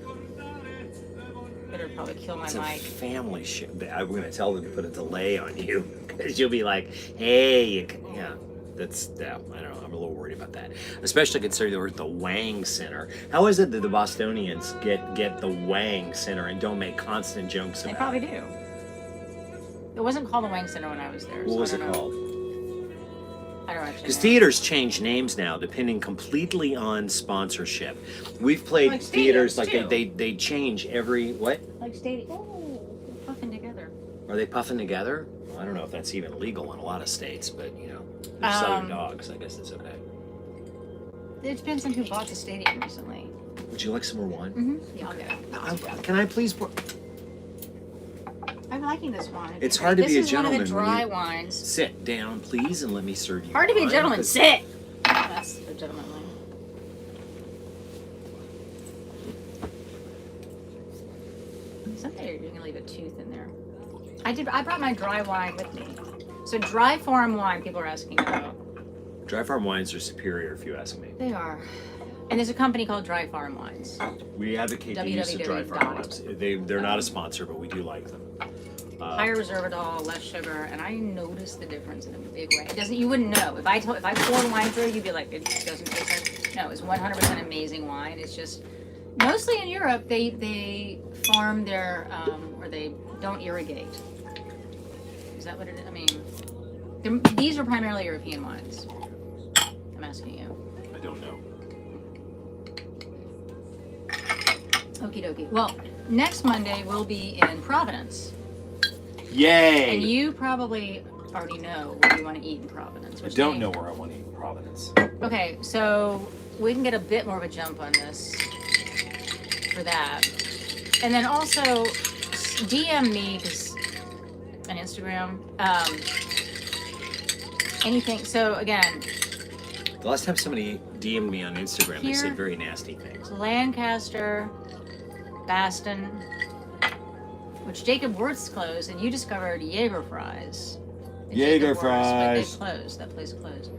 Better probably kill my It's a mic. family show. I'm going to tell them to put a delay on you because you'll be like, "Hey, yeah." I don't know. I'm a little worried about that, especially considering we're at the Wang Center. How is it that the Bostonians get the Wang Center and don't make constant jokes They about probably it? do. It wasn't called the Wang Center when I was there. What so was I it don't know. called? I don't actually Because know. theaters change names now, depending completely on sponsorship. We've played Like theaters stadiums, like too. they change every what? Like stadium. Oh, they're puffing together. Are they puffing together? Well, I don't know if that's even legal in a lot of states, but you know, they're southern dogs. I guess it's okay. It depends on who bought the stadium recently. Would you like some more wine? Mm-hmm. Yeah, I'll get it. Can I please pour? I'm liking this wine. It's hard to be a This is one of the gentleman when dry you- wais. Sit down, please, and let me serve you. Hard to be a wine. gentleman. Sit. That's the gentleman wine. Someday you're gonna leave a tooth in there. I brought my dry wine with me. So dry farm wine, people are asking about. Dry farm wines are superior, if you ask me. They are. And there's a company called Dry Farm Wines. We advocate the use of dry farm wines. They're not a sponsor, but we do like them. Higher resveratrol, less sugar, and I noticed the difference in a big way. It doesn't. You wouldn't know if I poured wine through it, you'd be like, it doesn't taste like. No, it's 100% amazing wine. It's just mostly in Europe they farm their or they don't irrigate. Is that what it is? I mean, these are primarily European wines. I'm asking you. I don't know. Okie dokie. Well, next Monday we'll be in Providence. Yay! And you probably already know what you want to eat in Providence. I which don't they- know where I want to eat in Providence. Okay, so we can get a bit more of a jump on this for that. And then also DM me on Instagram. Anything. So again, The last time somebody DM'd me on Instagram, they Here- said very nasty things. Lancaster, Baston, which Jacob Worth's closed, and you discovered Jaeger fries. at Jaeger Jacob Worth's, but they fries. closed. That place closed.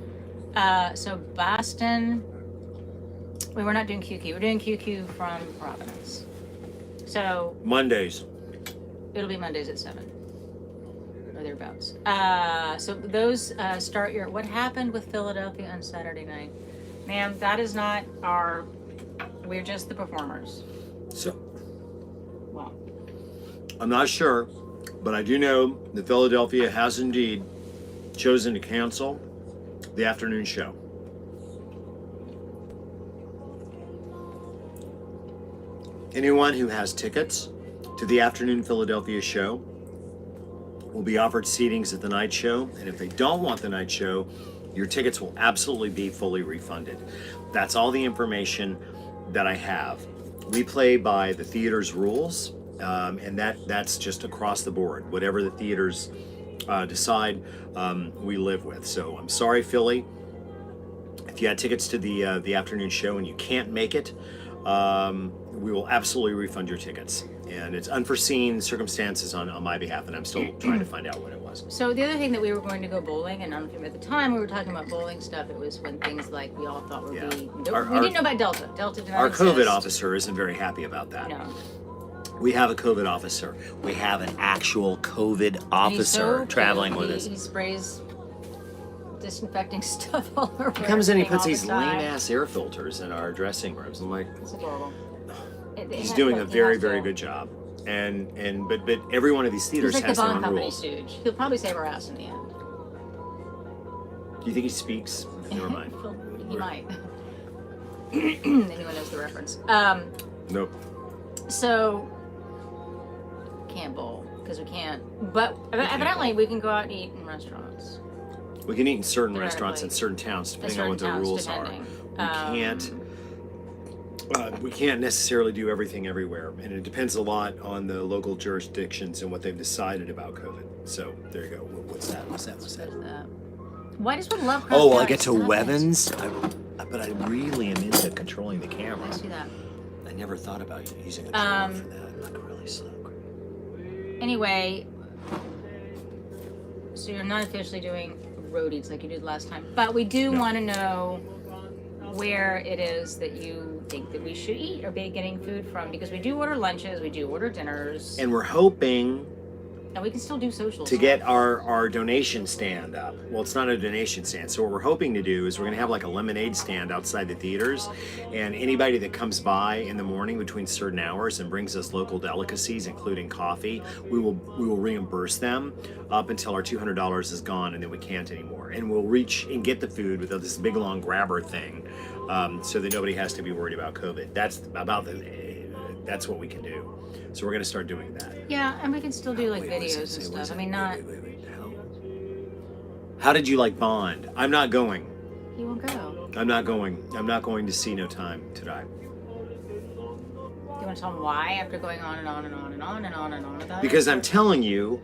So Boston. We're not doing QQ. We're doing QQ from Providence. So Mondays. it'll be Mondays at 7 or thereabouts. So those start your. What happened with Philadelphia on Saturday night, ma'am? That is not our. We're just the performers. So Well, I'm not sure, but I do know that Philadelphia has indeed chosen to cancel the afternoon show. Anyone who has tickets to the afternoon Philadelphia show will be offered seatings at the night show, and if they don't want the night show, your tickets will absolutely be fully refunded. That's all the information that I have. We play by the theater's rules, and that's just across the board. Whatever the theaters decide, we live with. So I'm sorry, Philly. If you had tickets to the afternoon show and you can't make it, we will absolutely refund your tickets. And it's unforeseen circumstances on my behalf, and I'm still trying to find out what it was. So the other thing that we were going to go bowling, and I don't know if at the time we were talking about bowling stuff, it was when things like we all thought would be... we didn't know about Delta. Delta did not Our exist. COVID officer isn't very happy about that. No. We have a COVID officer. We have an actual COVID And he's officer so traveling cute. with us. He sprays disinfecting stuff all over. He comes in, he everything puts all these the time. lame-ass air filters in our dressing rooms. I'm like, It's adorable. he's doing a very, very good job. But every one of these He's theaters like the has their Bond own Company rules. stooge. He'll probably save our ass in the end. Do you think he speaks? Never mind. He might. Anyone knows the reference. Nope. So, can't bowl because we can't. But evidently, we can go out and eat in restaurants. We can eat in certain Theoretically. restaurants in certain towns, In depending on what the certain towns, rules depending. are. We can't necessarily do everything everywhere, and it depends a lot on the local jurisdictions and what they've decided about COVID. So there you go. What's that? What's that? Why does one love? Oh, I get to Wevens, but I really am into controlling the camera. I see that. I never thought about using a controller for that. Like really slow. Anyway, so you're not officially doing road eats like you did last time, but we do want to know where it is that you think that we should eat or be getting food from, because we do order lunches, we do order dinners, And we're hoping and we can still do socials. to get our donation stand up. Well, it's not a donation stand. So what we're hoping to do is we're gonna have like a lemonade stand outside the theaters, and anybody that comes by in the morning between certain hours and brings us local delicacies, including coffee, we will reimburse them up until our $200 is gone, and then we can't anymore. And we'll reach and get the food without this big long grabber thing, so that nobody has to be worried about COVID. That's what we can do. So we're gonna start doing that. Yeah, and we can still do like Wait, what does it videos say? and What does stuff. it- I mean, not. Wait. How did you like Bond? I'm not going. You won't go. I'm not going. I'm not going to see No Time to Die. Do you want to tell them why after going on and on and on and on and on and on about Because it? I'm telling you,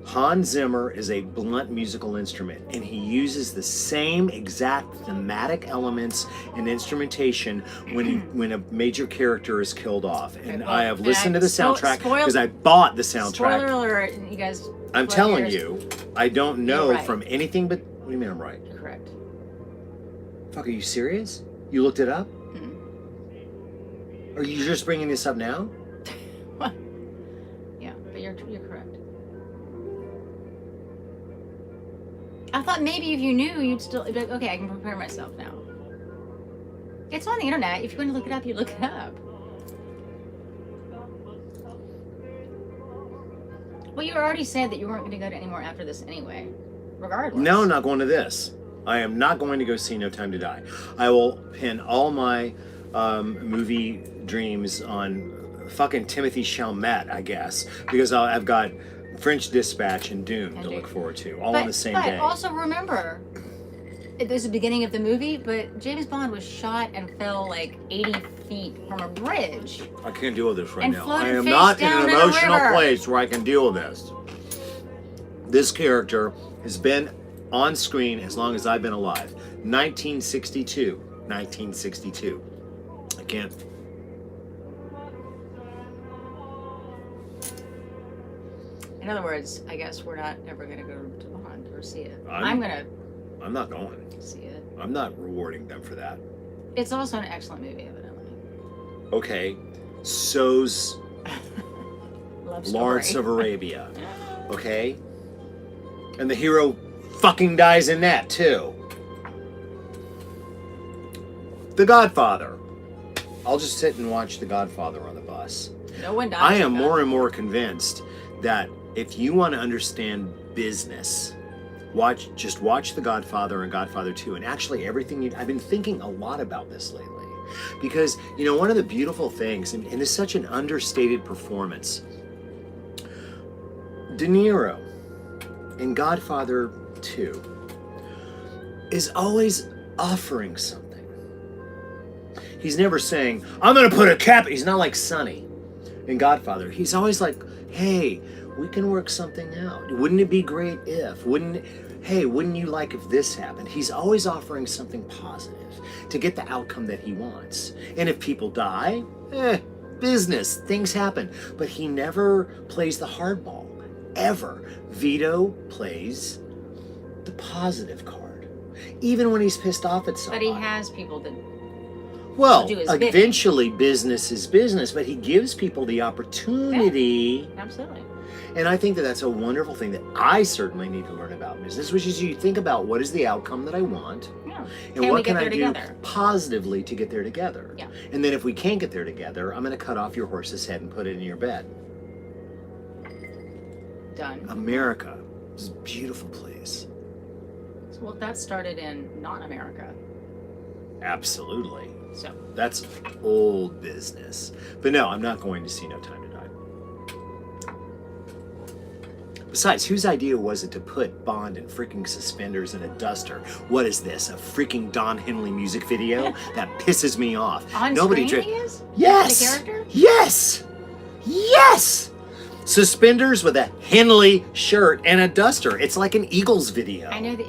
Hans Zimmer is a blunt musical instrument, and he uses the same exact thematic elements and instrumentation when a major character is killed off. And well, I have and listened to the soundtrack spoil- because I bought the soundtrack. Spoiler alert, you guys. I'm plug telling yours. you, I don't know You're right. from anything but. What do you mean I'm right? You're correct. Fuck, are you serious? You looked it up? Mm-hmm. Are you just bringing this up now? Yeah, but you're correct. I thought maybe if you knew, you'd still be like, okay, I can prepare myself now. It's on the internet. If you're going to look it up, you look it up. Well, you already said that you weren't going to go to any more after this anyway, regardless. No, I'm not going to this. I am not going to go see No Time to Die. I will pin all my movie dreams on fucking Timothy Chalamet, I guess, because I've got French Dispatch and Doom to look forward to, all on the same day. But also remember, it was the beginning of the movie, but James Bond was shot and fell like 80 feet from a bridge. I can't deal with this right And now. floated I am face not in down an in a emotional river. place where I can deal with this. This character has been on screen as long as I've been alive. 1962. 1962. I can't. In other words, I guess we're not ever going to go to Bond or see it. I'm going I'm not going. to see it. I'm not rewarding them for that. It's also an excellent movie, evidently. Okay, so's Love story. Lawrence of Arabia. Okay? And the hero fucking dies in that, too. The Godfather. I'll just sit and watch The Godfather on the bus. No one dies. I am more and more convinced that if you want to understand business, just watch The Godfather and Godfather 2, and actually everything I've been thinking a lot about this lately. Because, one of the beautiful things, and it's such an understated performance, De Niro in Godfather 2 is always offering something. He's never saying, I'm going to put a cap. He's not like Sonny in Godfather. He's always like, hey, we can work something out. Wouldn't it be great if? Wouldn't you like if this happened? He's always offering something positive to get the outcome that he wants. And if people die, business, things happen. But he never plays the hardball, ever. Vito plays the positive card, even when he's pissed off at somebody. But he has people that Well, do his eventually business is business, but he gives people the opportunity. Yeah, absolutely. And I think that that's a wonderful thing that I certainly need to learn about business, which is you think about what is the outcome that I want, Yeah. and what can I do positively to get there together. Yeah. And then if we can't get there together, I'm going to cut off your horse's head and put it in your bed. Done. America is a beautiful place. Well, that started in not America. Absolutely. So That's old business. But no, I'm not going to see No Time to Die. Besides, whose idea was it to put Bond in freaking suspenders and a duster? What is this, a freaking Don Henley music video? That pisses me off. on Nobody screen he is? Yes! The character? Yes! Yes! Suspenders with a Henley shirt and a duster. It's like an Eagles video. I know that.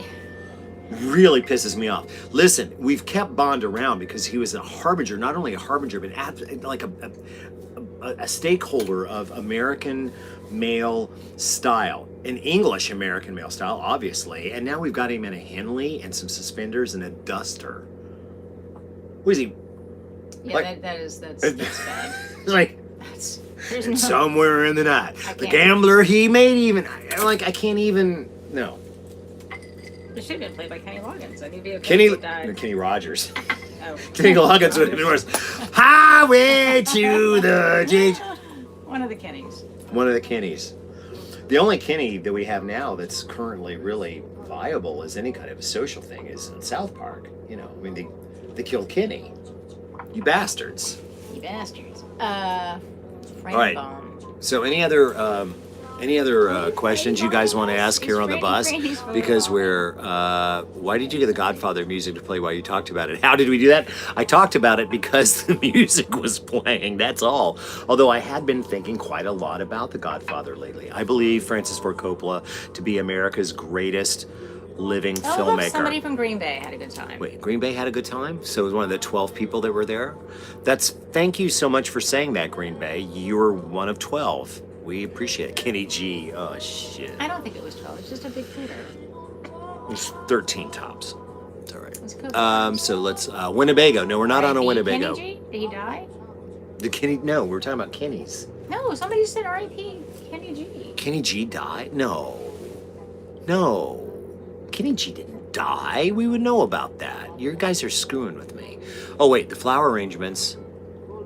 Really pisses me off. Listen, we've kept Bond around because he was a harbinger, not only a harbinger, but like a stakeholder of American male style, an English American male style, obviously. And now we've got him in a Henley and some suspenders and a duster. What is he? Yeah, like, that's bad. Like, There's no, somewhere in the night, the can't. gambler he made even. Like, I can't even. No. It should have been played by Kenny Loggins. I think he Kenny Rogers. Oh. Kenny Loggins would have been worse. Highway to the J. One of the Kennys. One of the Kennys. The only Kenny that we have now that's currently really viable as any kind of a social thing is in South Park. I mean, they killed Kenny. You bastards. You bastards. All right. So any other questions you guys want to ask here on the bus? Because why did you get the Godfather music to play while you talked about it? How did we do that? I talked about it because the music was playing, that's all. Although I had been thinking quite a lot about the Godfather lately. I believe Francis Ford Coppola to be America's greatest living filmmaker. Look, somebody from Green Bay had a good time. Wait, Green Bay had a good time? So it was one of the 12 people that were there? Thank you so much for saying that, Green Bay. You were one of 12. We appreciate it. Kenny G. Oh, shit. I don't think it was 12. It's just a big theater. It was 13 tops. It's all right. Let's go. So let's, Winnebago. No, we're not on a Winnebago. Kenny G? Did he die? No, we're talking about Kenny's. No, somebody said R.I.P. Kenny G. Kenny G died? No. Kenny G didn't die. We would know about that. You guys are screwing with me. Oh, wait, the flower arrangements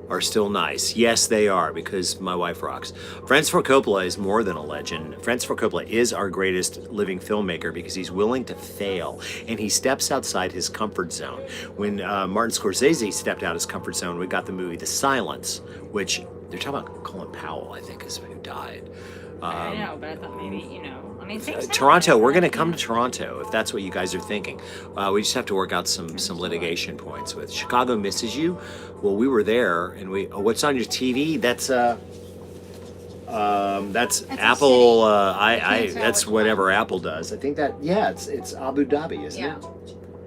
are still nice. Yes, they are, because my wife rocks. Francis Ford Coppola is more than a legend. Francis Ford Coppola is our greatest living filmmaker because he's willing to fail, and he steps outside his comfort zone. When Martin Scorsese stepped out his comfort zone, we got the movie The Silence, which they're talking about Colin Powell, I think, is who died. I know, but I thought maybe, I mean, things Toronto, happen. we're going to come to Toronto if that's what you guys are thinking. We just have to work out some litigation points with. Chicago misses you. Well, we were there, and what's on your TV? That's Apple. That's whatever Apple does. I think it's Abu Dhabi, isn't it?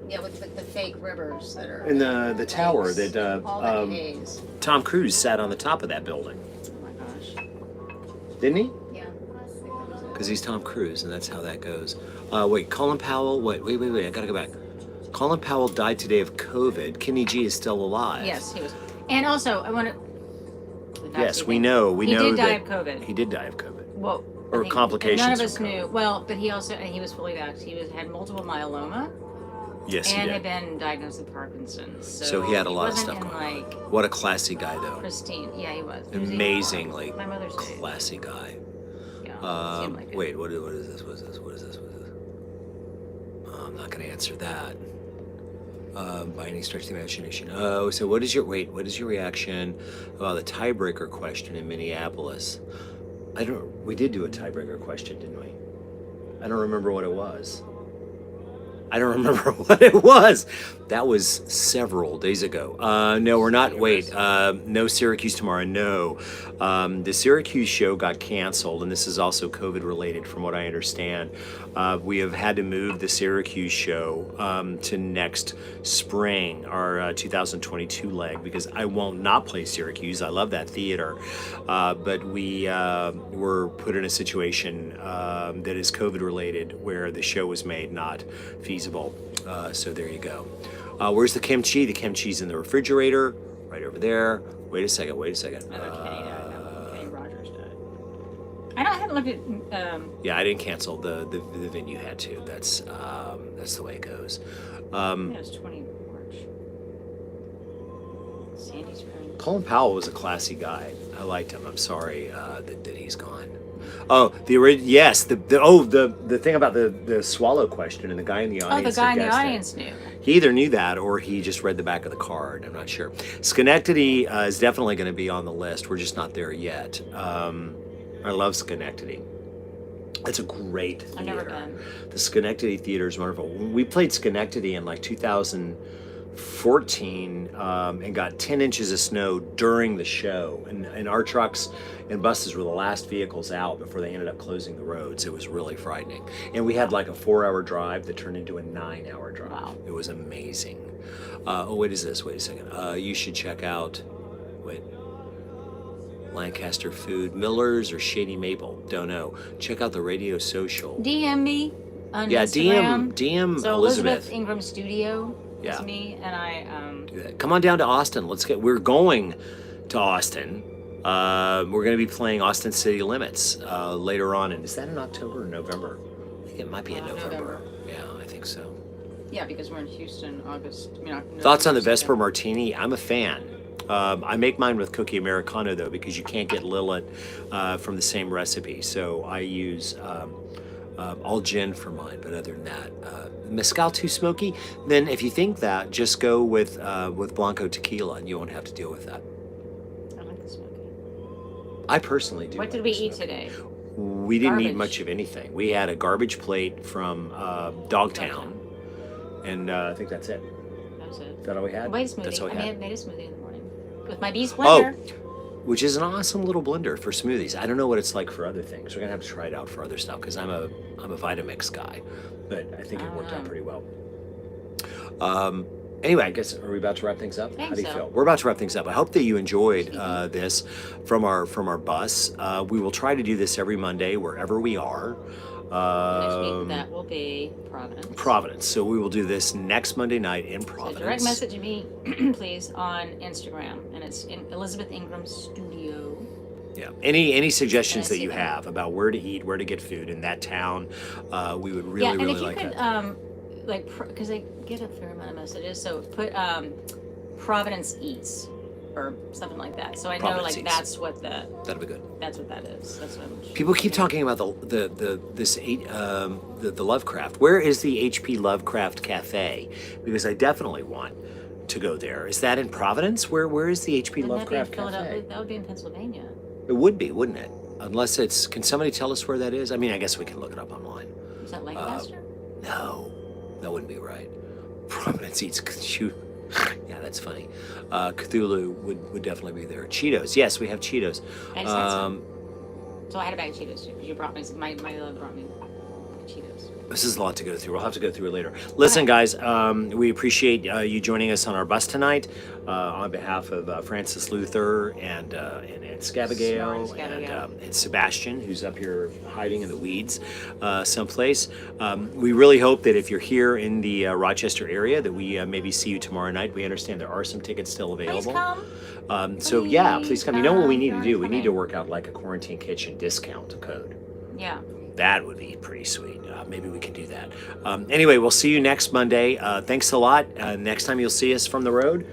Yeah, with the fake rivers that are. And the tower lakes, that all that haze. Tom Cruise sat on the top of that building, Oh my gosh. didn't he? Yeah. Because he's Tom Cruise, and that's how that goes. Wait, Colin Powell. Wait. I gotta go back. Colin Powell died today of COVID. Kenny G is still alive. Yes, he was. And also, I want to. Yes, we know. We know He did die that of COVID. he did die of COVID. Well, Or I think complications None of us from knew. COVID. Well, but he was fully vaxxed. He had multiple myeloma. Yes, he And did. had been diagnosed with Parkinson's. So he had a lot of wasn't stuff in, going like, on. What a classy guy, though. pristine. Yeah, he was. He was Amazingly my mother's age. classy guy. Yeah, seemed like it. Wait, what is this? What is this? What is this? What is this? I'm not going to answer that. By any stretch of the imagination. Oh, so what is your reaction about the tiebreaker question in Minneapolis? We did do a tiebreaker question, didn't we? I don't remember what it was. That was several days ago. No, we're not. Wait, no Syracuse tomorrow. No. The Syracuse show got canceled, and this is also COVID related from what I understand. We have had to move the Syracuse show to next spring, our 2022 leg, because I won't not play Syracuse. I love that theater. But we were put in a situation that is COVID related where the show was made not feasible. So there you go. Where's the kimchi? The kimchi's in the refrigerator, right over there. Wait a second. Kenny Rogers died. I haven't looked at. Yeah, I didn't cancel. The venue had to. That's the way it goes. It was 20 March. Sandy Springs. Colin Powell was a classy guy. I liked him. I'm sorry that he's gone. Oh, the thing about the swallow question and the guy in the audience. The guy in the guessed it. audience knew. He either knew that or he just read the back of the card. I'm not sure. Schenectady is definitely going to be on the list. We're just not there yet. I love Schenectady. It's a great theater. I've never been. The Schenectady Theater is wonderful. We played Schenectady in like 2014 and got 10 inches of snow during the show. And our trucks and buses were the last vehicles out before they ended up closing the roads. It was really frightening. And we had like a 4-hour drive that turned into a 9-hour drive. Wow. It was amazing. What is this? Wait a second. You should check out, Lancaster Food, Miller's or Shady Maple. Don't know. Check out the Radio Social. DM me on Yeah, Instagram. DM So Elizabeth. Ingram Studio Yeah. is me, and I Do that. Come on down to Austin. We're going to Austin. We're going to be playing Austin City Limits later on. And is that in October or November? I think it might be in November. Yeah, I think so. Yeah, because we're in Houston, August. Thoughts on the Vesper Martini? I'm a fan. I make mine with cookie Americano, though, because you can't get Lillet from the same recipe. So I use all gin for mine. But other than that, mezcal too smoky? Then if you think that, just go with Blanco tequila, and you won't have to deal with that. I like the smoky. I personally do. What did we eat today? We didn't eat Garbage. much of anything. We had a garbage plate from Dogtown, and I think that's it. That was it. Is that all we had? Made a smoothie. That's all we I had. made a smoothie in the morning with my Beast blender. Which is an awesome little blender for smoothies. I don't know what it's like for other things. We're gonna have to try it out for other stuff because I'm a Vitamix guy, but I think it worked out pretty well. Anyway, I guess are we about to wrap things up? How do you feel? We're about to wrap things up. I hope that you enjoyed this from our bus. We will try to do this every Monday wherever we are. Next week, that will be Providence. So we will do this next Monday night in Providence. So direct message me, please, on Instagram, and it's in Elizabeth Ingram Studio. Yeah. Any suggestions that you have about where to eat, where to get food in that town, we would really, really like that. Yeah, and if you could, because I get a fair amount of messages, so put Providence Eats or something like that. So I know, Providence Eats. that's what That'd be good. that's what that is. That's what I'm People keep talking about the Lovecraft. Where is the H.P. Lovecraft Cafe? Because I definitely want to go there. Is that in Providence? Where is the H.P. Lovecraft Cafe? That would be in Pennsylvania. It would be, wouldn't it? Unless it's. Can somebody tell us where that is? I mean, I guess we can look it up online. Is that Lancaster? No, that wouldn't be right. Providence Eats. Yeah, that's funny. Cthulhu would definitely be there. Cheetos. Yes, we have Cheetos. I just had some. So I had a bag of Cheetos too, because you brought me, my love brought me Cheetos. This is a lot to go through. We'll have to go through it later. Listen, guys, we appreciate you joining us on our bus tonight. On behalf of Francis Luther and Scabagale and Sebastian, who's up here hiding in the weeds someplace. We really hope that if you're here in the Rochester area, that we maybe see you tomorrow night. We understand there are some tickets still available. Please come. So yeah, please come. You know what we need to do? We need to work out like a quarantine kitchen discount code. Yeah. That would be pretty sweet. Maybe we can do that. Anyway, we'll see you next Monday. Thanks a lot. Next time you'll see us from the road,